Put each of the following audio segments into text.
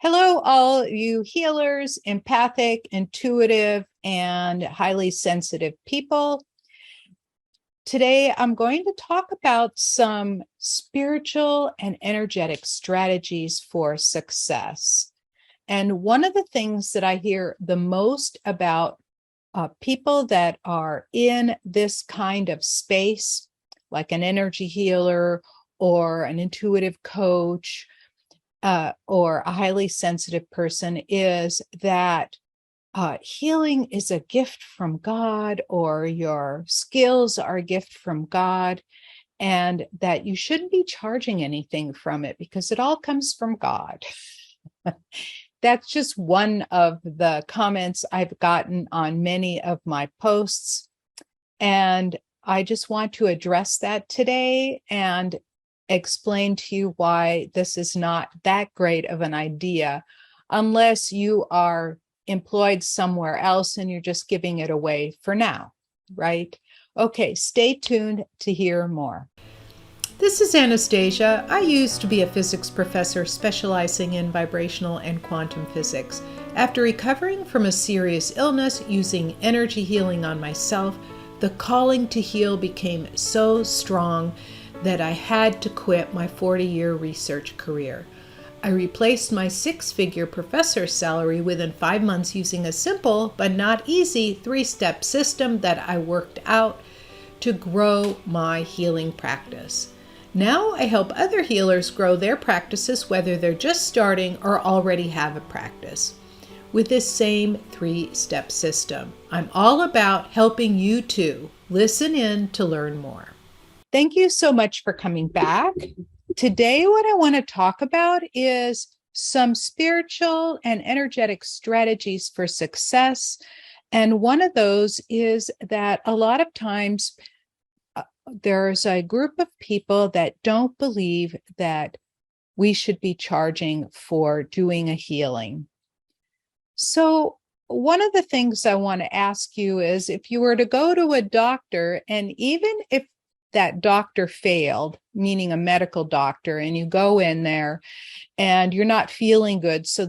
Hello, all you healers, empathic, intuitive, and highly sensitive people. Today, I'm going to talk about some spiritual and energetic strategies for success. And one of the things that I hear the most about people that are in this kind of space, like an energy healer or an intuitive coach, or a highly sensitive person, is that healing is a gift from God, or your skills are a gift from God, and that you shouldn't be charging anything from it because it all comes from God. That's just one of the comments I've gotten on many of my posts. And I just want to address that today and explain to you why this is not that great of an idea unless you are employed somewhere else and you're just giving it away for now, right? Okay, stay tuned to hear more. This is Anastasia. I used to be a physics professor specializing in vibrational and quantum physics. After recovering from a serious illness using energy healing on myself, the calling to heal became so strong that I had to quit my 40-year research career. I replaced my 6-figure professor's salary within 5 months using a simple but not easy 3-step system that I worked out to grow my healing practice. Now I help other healers grow their practices, whether they're just starting or already have a practice, with this same 3-step system. I'm all about helping you too. Listen in to learn more. Thank you so much for coming back. Today, what I want to talk about is some spiritual and energetic strategies for success. And one of those is that a lot of times there's a group of people that don't believe that we should be charging for doing a healing. So one of the things I want to ask you is, if you were to go to a doctor, and even if that doctor failed, meaning a medical doctor, and you go in there and you're not feeling good, so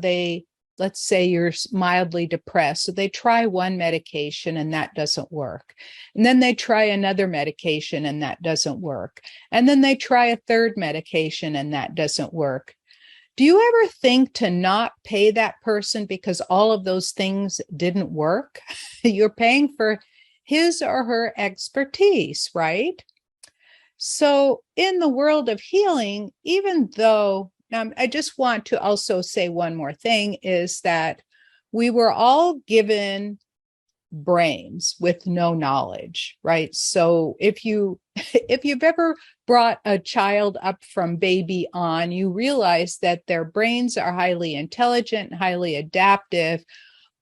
let's say you're mildly depressed, so they try one medication and that doesn't work. And then they try another medication and that doesn't work. And then they try a third medication and that doesn't work. Do you ever think to not pay that person because all of those things didn't work? You're paying for his or her expertise, right? So in the world of healing, even though, I just want to also say one more thing, is that we were all given brains with no knowledge, right? So if you've ever brought a child up from baby on, you realize that their brains are highly intelligent, highly adaptive,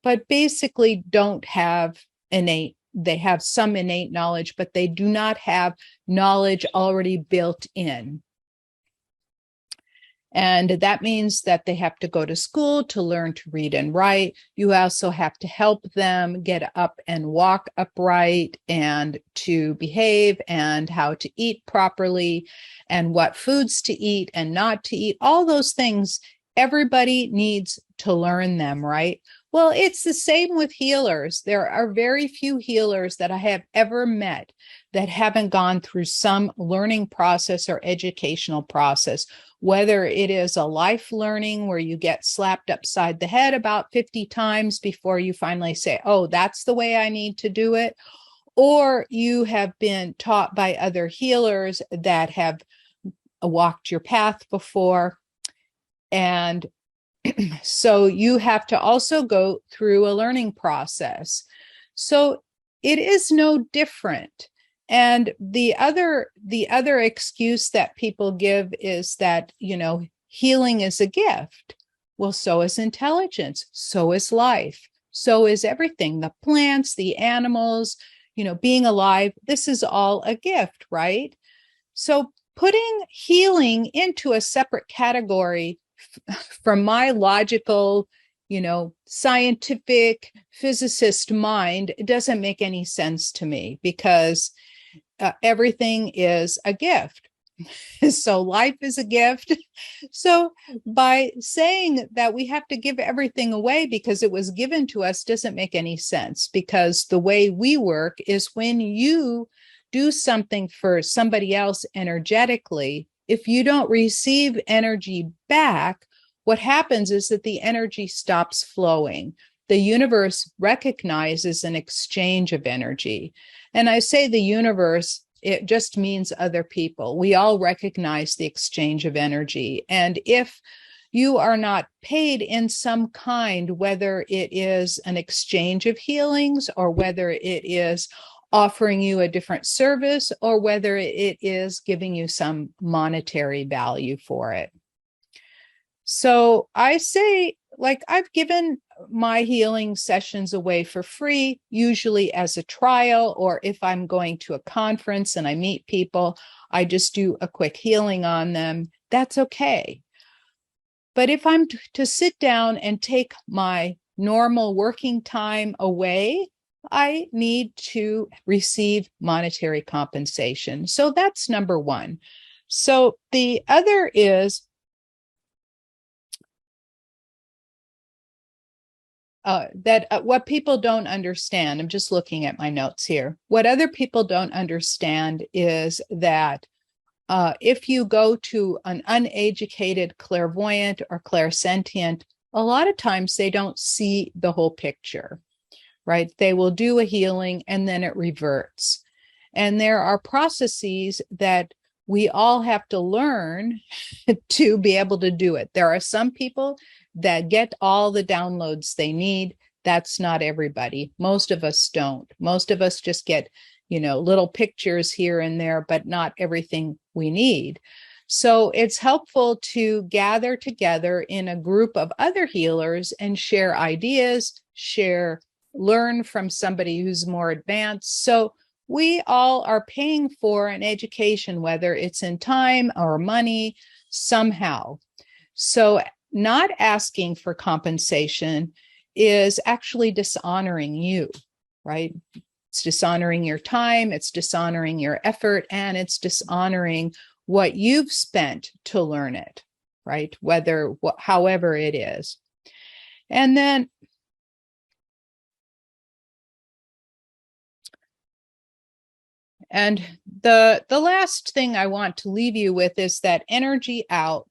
but basically don't have they have some innate knowledge, but they do not have knowledge already built in. And that means that they have to go to school to learn to read and write. You also have to help them get up and walk upright, and to behave, and how to eat properly, and what foods to eat and not to eat. All those things, everybody needs to learn them, right? Well, it's the same with healers. There are very few healers that I have ever met that haven't gone through some learning process or educational process, whether it is a life learning where you get slapped upside the head about 50 times before you finally say, oh, that's the way I need to do it, or you have been taught by other healers that have walked your path before. And so you have to also go through a learning process. So it is no different. And the other excuse that people give is that, healing is a gift. Well, so is intelligence, so is life, so is everything, the plants, the animals, being alive. This is all a gift, right? So putting healing into a separate category from my logical, scientific physicist mind, it doesn't make any sense to me, because everything is a gift. So life is a gift. So by saying that we have to give everything away because it was given to us doesn't make any sense, because the way we work is when you do something for somebody else energetically, if you don't receive energy back, what happens is that the energy stops flowing. The universe recognizes an exchange of energy. And I say the universe, it just means other people. We all recognize the exchange of energy. And if you are not paid in some kind, whether it is an exchange of healings or whether it is offering you a different service or whether it is giving you some monetary value for it. So I say, like, I've given my healing sessions away for free, usually as a trial, or if I'm going to a conference and I meet people, I just do a quick healing on them. That's okay. But if I'm to sit down and take my normal working time away, I need to receive monetary compensation. So that's number one. So the other is what people don't understand, I'm just looking at my notes here. What other people don't understand is that if you go to an uneducated clairvoyant or clairsentient, a lot of times they don't see the whole picture, right? They will do a healing and then it reverts. And there are processes that we all have to learn to be able to do it. There are some people that get all the downloads they need. That's not everybody. Most of us don't. Most of us just get, little pictures here and there, but not everything we need. So it's helpful to gather together in a group of other healers and share ideas, learn from somebody who's more advanced. So we all are paying for an education, whether it's in time or money, somehow. So not asking for compensation is actually dishonoring you, right? It's dishonoring your time, it's dishonoring your effort, and it's dishonoring what you've spent to learn it, right? However it is. And then the last thing I want to leave you with is that energy out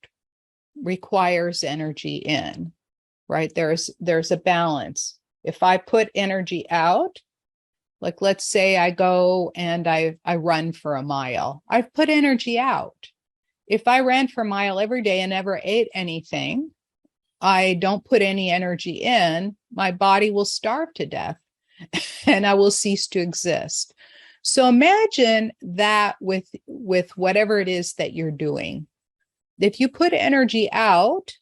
requires energy in, right? There's a balance. If I put energy out, like let's say I go and I run for a mile, I've put energy out. If I ran for a mile every day and never ate anything, I don't put any energy in, my body will starve to death and I will cease to exist. So imagine that with whatever it is that you're doing. If you put energy out,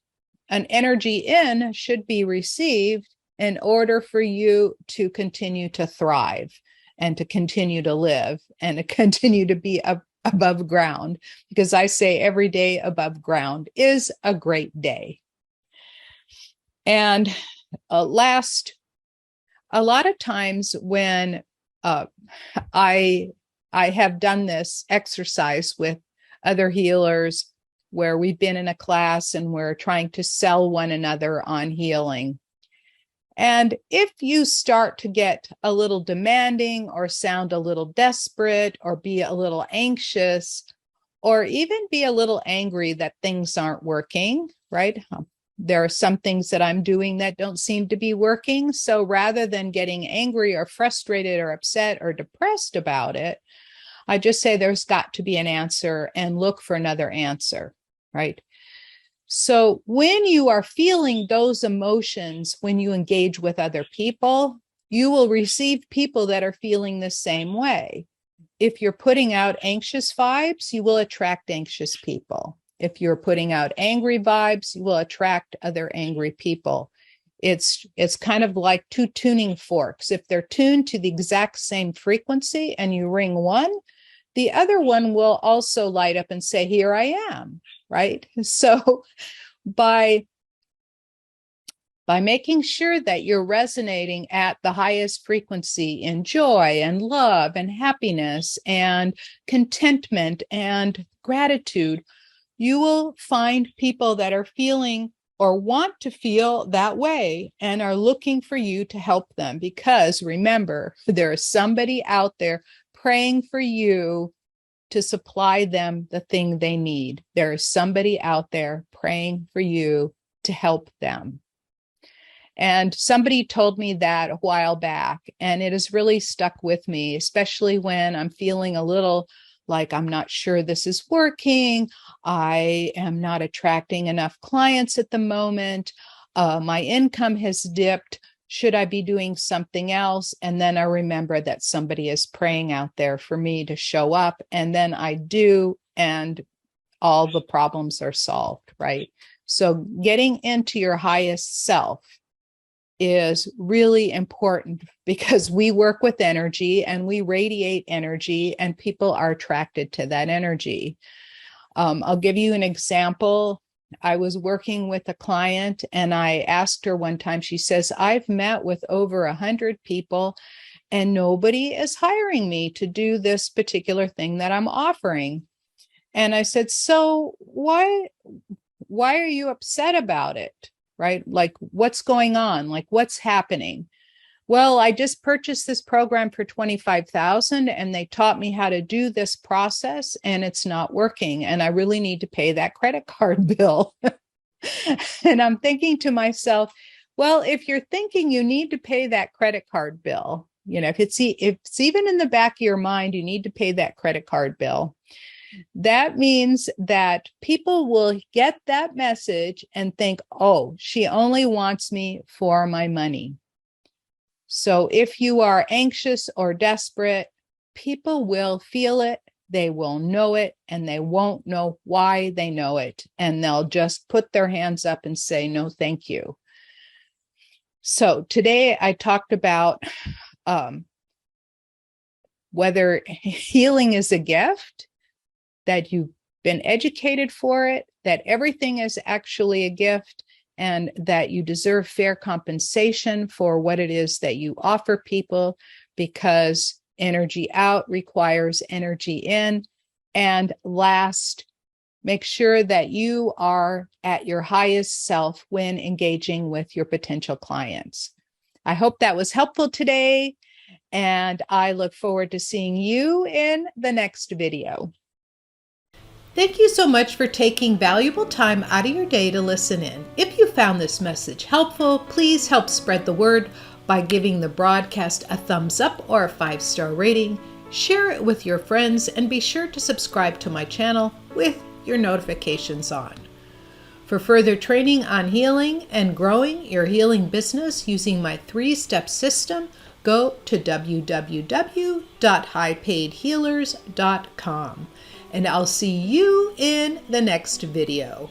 an energy in should be received in order for you to continue to thrive and to continue to live and to continue to be above ground. Because I say every day above ground is a great day. And a lot of times when I have done this exercise with other healers where we've been in a class and we're trying to sell one another on healing. And if you start to get a little demanding or sound a little desperate or be a little anxious or even be a little angry that things aren't working, right? There are some things that I'm doing that don't seem to be working. So rather than getting angry or frustrated or upset or depressed about it, I just say there's got to be an answer and look for another answer, right? So when you are feeling those emotions, when you engage with other people, you will receive people that are feeling the same way. If you're putting out anxious vibes, you will attract anxious people. If you're putting out angry vibes, you will attract other angry people. It's kind of like two tuning forks. If they're tuned to the exact same frequency and you ring one, the other one will also light up and say, here I am, right? So by by making sure that you're resonating at the highest frequency in joy and love and happiness and contentment and gratitude, you will find people that are feeling or want to feel that way and are looking for you to help them. Because remember, there is somebody out there praying for you to supply them the thing they need. There is somebody out there praying for you to help them. And somebody told me that a while back, and it has really stuck with me, especially when I'm feeling a little like I'm not sure this is working. I am not attracting enough clients at the moment. My income has dipped. Should I be doing something else? And then I remember that somebody is praying out there for me to show up. And then I do, and all the problems are solved, right? So getting into your highest self is really important, because we work with energy and we radiate energy, and people are attracted to that energy. I'll give you an example. I was working with a client and I asked her one time, she says, I've met with over 100 people and nobody is hiring me to do this particular thing that I'm offering. And I said, so why are you upset about it? Right? Like, what's going on? Like, what's happening? Well, I just purchased this program for $25,000 and they taught me how to do this process and it's not working. And I really need to pay that credit card bill. And I'm thinking to myself, well, if you're thinking you need to pay that credit card bill, if it's even in the back of your mind, you need to pay that credit card bill. That means that people will get that message and think, oh, she only wants me for my money. So if you are anxious or desperate, people will feel it, they will know it, and they won't know why they know it. And they'll just put their hands up and say, no, thank you. So today I talked about whether healing is a gift, that you've been educated for it, that everything is actually a gift, and that you deserve fair compensation for what it is that you offer people, because energy out requires energy in. And last, make sure that you are at your highest self when engaging with your potential clients. I hope that was helpful today, and I look forward to seeing you in the next video. Thank you so much for taking valuable time out of your day to listen in. If you found this message helpful, please help spread the word by giving the broadcast a thumbs up or a 5-star rating. Share it with your friends and be sure to subscribe to my channel with your notifications on. For further training on healing and growing your healing business using my 3-step system, go to www.highpaidhealers.com. And I'll see you in the next video.